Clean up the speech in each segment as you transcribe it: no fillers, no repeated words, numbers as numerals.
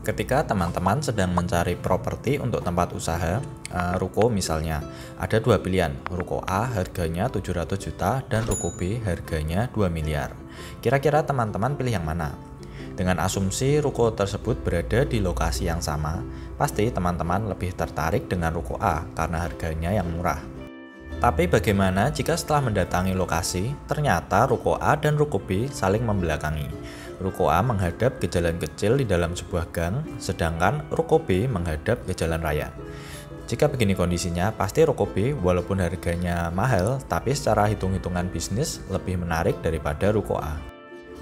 Ketika teman-teman sedang mencari properti untuk tempat usaha, ruko misalnya, ada dua pilihan. Ruko A harganya 700 juta dan ruko B harganya 2 miliar. Kira-kira teman-teman pilih yang mana? Dengan asumsi ruko tersebut berada di lokasi yang sama, pasti teman-teman lebih tertarik dengan ruko A karena harganya yang murah. Tapi bagaimana jika setelah mendatangi lokasi, ternyata ruko A dan ruko B saling membelakangi? Ruko A menghadap ke jalan kecil di dalam sebuah gang, sedangkan ruko B menghadap ke jalan raya. Jika begini kondisinya, pasti ruko B walaupun harganya mahal, tapi secara hitung-hitungan bisnis lebih menarik daripada ruko A.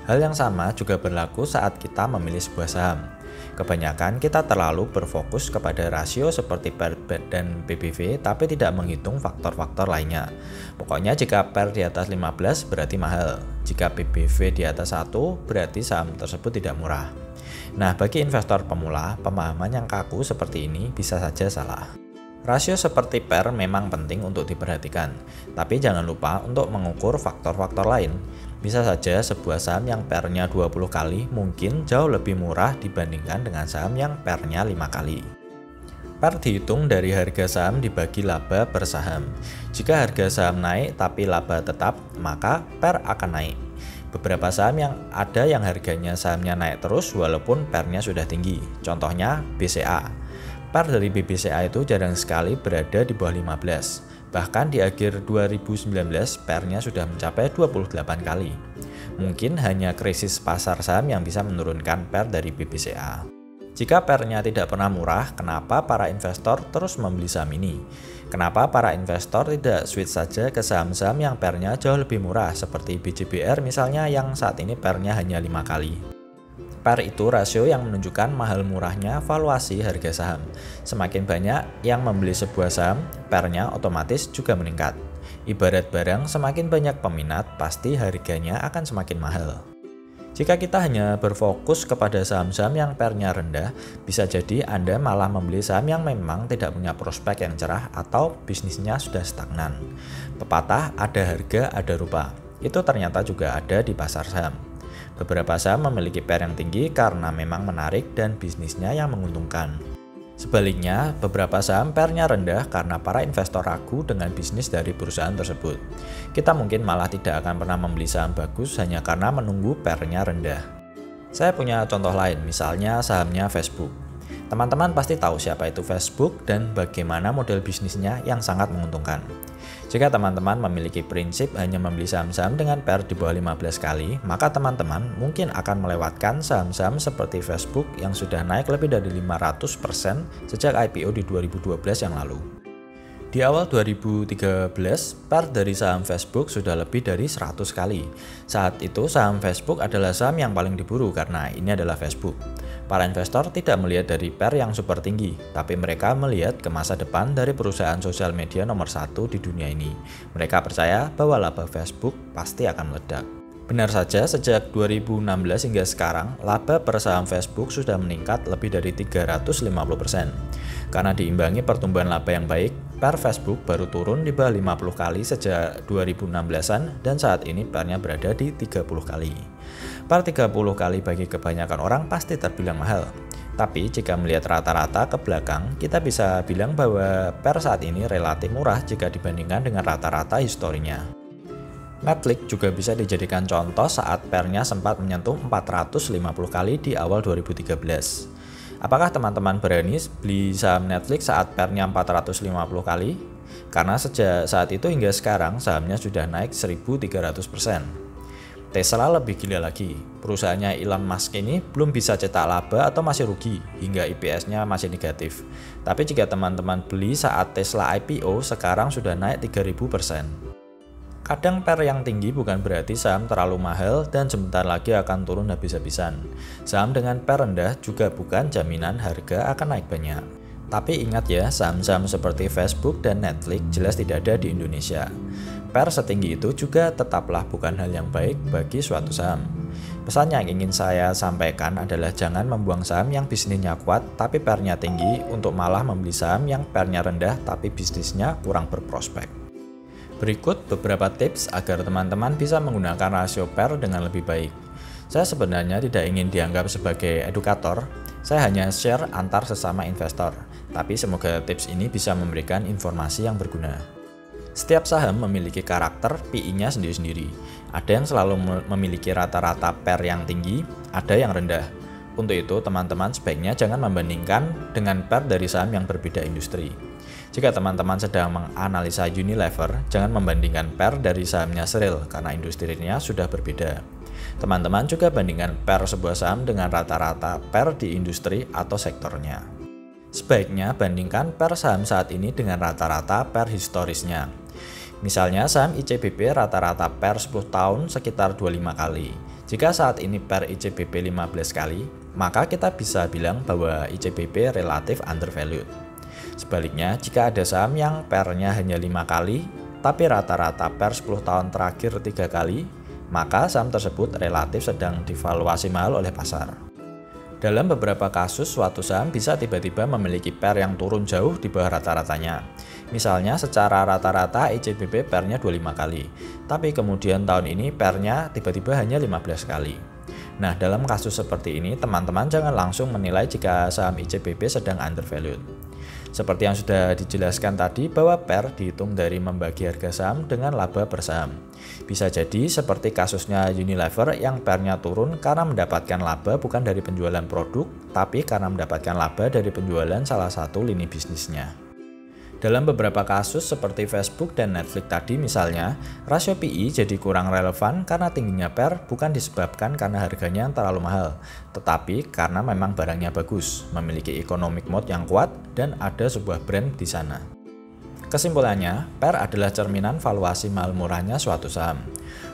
Hal yang sama juga berlaku saat kita memilih sebuah saham. Kebanyakan kita terlalu berfokus kepada rasio seperti PER dan PBV tapi tidak menghitung faktor-faktor lainnya. Pokoknya jika PER di atas 15 berarti mahal. Jika PBV di atas 1 berarti saham tersebut tidak murah. Nah, bagi investor pemula, pemahaman yang kaku seperti ini bisa saja salah. Rasio seperti PER memang penting untuk diperhatikan, tapi jangan lupa untuk mengukur faktor-faktor lain. Bisa saja sebuah saham yang PER-nya 20 kali mungkin jauh lebih murah dibandingkan dengan saham yang PER-nya 5 kali. PER dihitung dari harga saham dibagi laba per saham. Jika harga saham naik tapi laba tetap, maka PER akan naik. Beberapa saham yang ada yang harganya sahamnya naik terus walaupun PER-nya sudah tinggi. Contohnya BCA. PER dari BBCA itu jarang sekali berada di bawah 15. Bahkan di akhir 2019 PER-nya sudah mencapai 28 kali. Mungkin hanya krisis pasar saham yang bisa menurunkan PER dari BBCA. Jika PER-nya tidak pernah murah, kenapa para investor terus membeli saham ini? Kenapa para investor tidak switch saja ke saham-saham yang PER-nya jauh lebih murah seperti BJBR misalnya yang saat ini PER-nya hanya 5 kali? PER itu rasio yang menunjukkan mahal murahnya valuasi harga saham. Semakin banyak yang membeli sebuah saham, PER-nya otomatis juga meningkat. Ibarat barang, semakin banyak peminat, pasti harganya akan semakin mahal. Jika kita hanya berfokus kepada saham-saham yang PER-nya rendah, bisa jadi Anda malah membeli saham yang memang tidak punya prospek yang cerah atau bisnisnya sudah stagnan. Pepatah ada harga, ada rupa. Itu ternyata juga ada di pasar saham. Beberapa saham memiliki PER yang tinggi karena memang menarik dan bisnisnya yang menguntungkan. Sebaliknya, beberapa saham PER-nya rendah karena para investor ragu dengan bisnis dari perusahaan tersebut. Kita mungkin malah tidak akan pernah membeli saham bagus hanya karena menunggu PER-nya rendah. Saya punya contoh lain, misalnya sahamnya Facebook. Teman-teman pasti tahu siapa itu Facebook dan bagaimana model bisnisnya yang sangat menguntungkan. Jika teman-teman memiliki prinsip hanya membeli saham-saham dengan PER di bawah 15 kali, maka teman-teman mungkin akan melewatkan saham-saham seperti Facebook yang sudah naik lebih dari 500% sejak IPO di 2012 yang lalu. Di awal 2013, PER dari saham Facebook sudah lebih dari 100 kali. Saat itu saham Facebook adalah saham yang paling diburu karena ini adalah Facebook. Para investor tidak melihat dari PER yang super tinggi, tapi mereka melihat ke masa depan dari perusahaan sosial media nomor 1 di dunia ini. Mereka percaya bahwa laba Facebook pasti akan meledak. Benar saja, sejak 2016 hingga sekarang, laba per saham Facebook sudah meningkat lebih dari 350%. Karena diimbangi pertumbuhan laba yang baik, PER Facebook baru turun di bawah 50 kali sejak 2016-an dan saat ini PER-nya berada di 30 kali. PER 30 kali bagi kebanyakan orang pasti terbilang mahal. Tapi jika melihat rata-rata ke belakang, kita bisa bilang bahwa PER saat ini relatif murah jika dibandingkan dengan rata-rata historinya. Netflix juga bisa dijadikan contoh saat PER-nya sempat menyentuh 450 kali di awal 2013. Apakah teman-teman berani beli saham Netflix saat PER-nya 450 kali? Karena sejak saat itu hingga sekarang sahamnya sudah naik 1300%. Tesla lebih gila lagi. Perusahaannya Elon Musk ini belum bisa cetak laba atau masih rugi hingga EPS-nya masih negatif. Tapi jika teman-teman beli saat Tesla IPO sekarang sudah naik 3000%. Kadang PER yang tinggi bukan berarti saham terlalu mahal dan sebentar lagi akan turun habis-habisan. Saham dengan PER rendah juga bukan jaminan harga akan naik banyak. Tapi ingat ya, saham-saham seperti Facebook dan Netflix jelas tidak ada di Indonesia. PER setinggi itu juga tetaplah bukan hal yang baik bagi suatu saham. Pesan yang ingin saya sampaikan adalah jangan membuang saham yang bisnisnya kuat tapi PER-nya tinggi untuk malah membeli saham yang PER-nya rendah tapi bisnisnya kurang berprospek. Berikut beberapa tips agar teman-teman bisa menggunakan rasio PER dengan lebih baik. Saya sebenarnya tidak ingin dianggap sebagai edukator, Saya hanya share antar sesama investor, tapi semoga tips ini bisa memberikan informasi yang berguna. Setiap saham memiliki karakter PI-nya sendiri-sendiri. Ada yang selalu memiliki rata-rata PER yang tinggi, ada yang rendah. Untuk itu, teman-teman sebaiknya jangan membandingkan dengan PER dari saham yang berbeda industri. Jika teman-teman sedang menganalisa Unilever, jangan membandingkan PER dari sahamnya Sheryl karena industrinya sudah berbeda. Teman-teman juga bandingkan PER sebuah saham dengan rata-rata PER di industri atau sektornya. Sebaiknya bandingkan PER saham saat ini dengan rata-rata PER historisnya. Misalnya saham ICBP rata-rata PER 10 tahun sekitar 25 kali. Jika saat ini PER ICBP 15 kali, maka kita bisa bilang bahwa ICBP relatif undervalued. Sebaliknya, jika ada saham yang PER-nya hanya 5 kali, tapi rata-rata PER 10 tahun terakhir 3 kali, maka saham tersebut relatif sedang divaluasi mahal oleh pasar. Dalam beberapa kasus, suatu saham bisa tiba-tiba memiliki PER yang turun jauh di bawah rata-ratanya. Misalnya secara rata-rata ICBP PER-nya 25 kali, tapi kemudian tahun ini PER-nya tiba-tiba hanya 15 kali. Nah, dalam kasus seperti ini, teman-teman jangan langsung menilai jika saham ICBP sedang undervalued. Seperti yang sudah dijelaskan tadi bahwa PER dihitung dari membagi harga saham dengan laba per saham. Bisa jadi seperti kasusnya Unilever yang PER-nya turun karena mendapatkan laba bukan dari penjualan produk, tapi karena mendapatkan laba dari penjualan salah satu lini bisnisnya. Dalam beberapa kasus seperti Facebook dan Netflix tadi misalnya, rasio PI jadi kurang relevan karena tingginya PER bukan disebabkan karena harganya yang terlalu mahal, tetapi karena memang barangnya bagus, memiliki economic mode yang kuat, dan ada sebuah brand di sana. Kesimpulannya, PER adalah cerminan valuasi mahal murahnya suatu saham.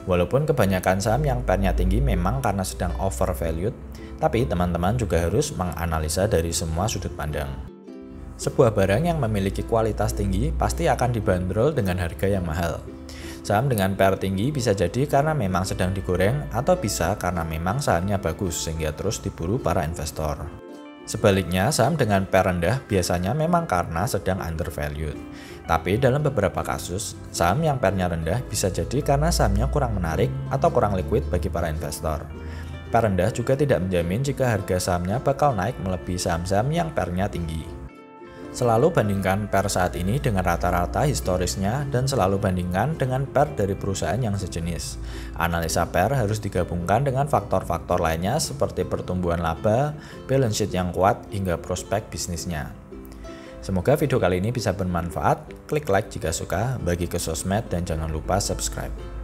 Walaupun kebanyakan saham yang PER-nya tinggi memang karena sedang overvalued, tapi teman-teman juga harus menganalisa dari semua sudut pandang. Sebuah barang yang memiliki kualitas tinggi pasti akan dibanderol dengan harga yang mahal. Saham dengan PER tinggi bisa jadi karena memang sedang digoreng atau bisa karena memang sahamnya bagus sehingga terus diburu para investor. Sebaliknya, saham dengan PER rendah biasanya memang karena sedang undervalued. Tapi dalam beberapa kasus, saham yang PER-nya rendah bisa jadi karena sahamnya kurang menarik atau kurang liquid bagi para investor. PER rendah juga tidak menjamin jika harga sahamnya bakal naik melebihi saham-saham yang PER-nya tinggi. Selalu bandingkan PER saat ini dengan rata-rata historisnya dan selalu bandingkan dengan PER dari perusahaan yang sejenis. Analisa PER harus digabungkan dengan faktor-faktor lainnya seperti pertumbuhan laba, balance sheet yang kuat, hingga prospek bisnisnya. Semoga video kali ini bisa bermanfaat. Klik like jika suka, bagi ke sosmed, dan jangan lupa subscribe.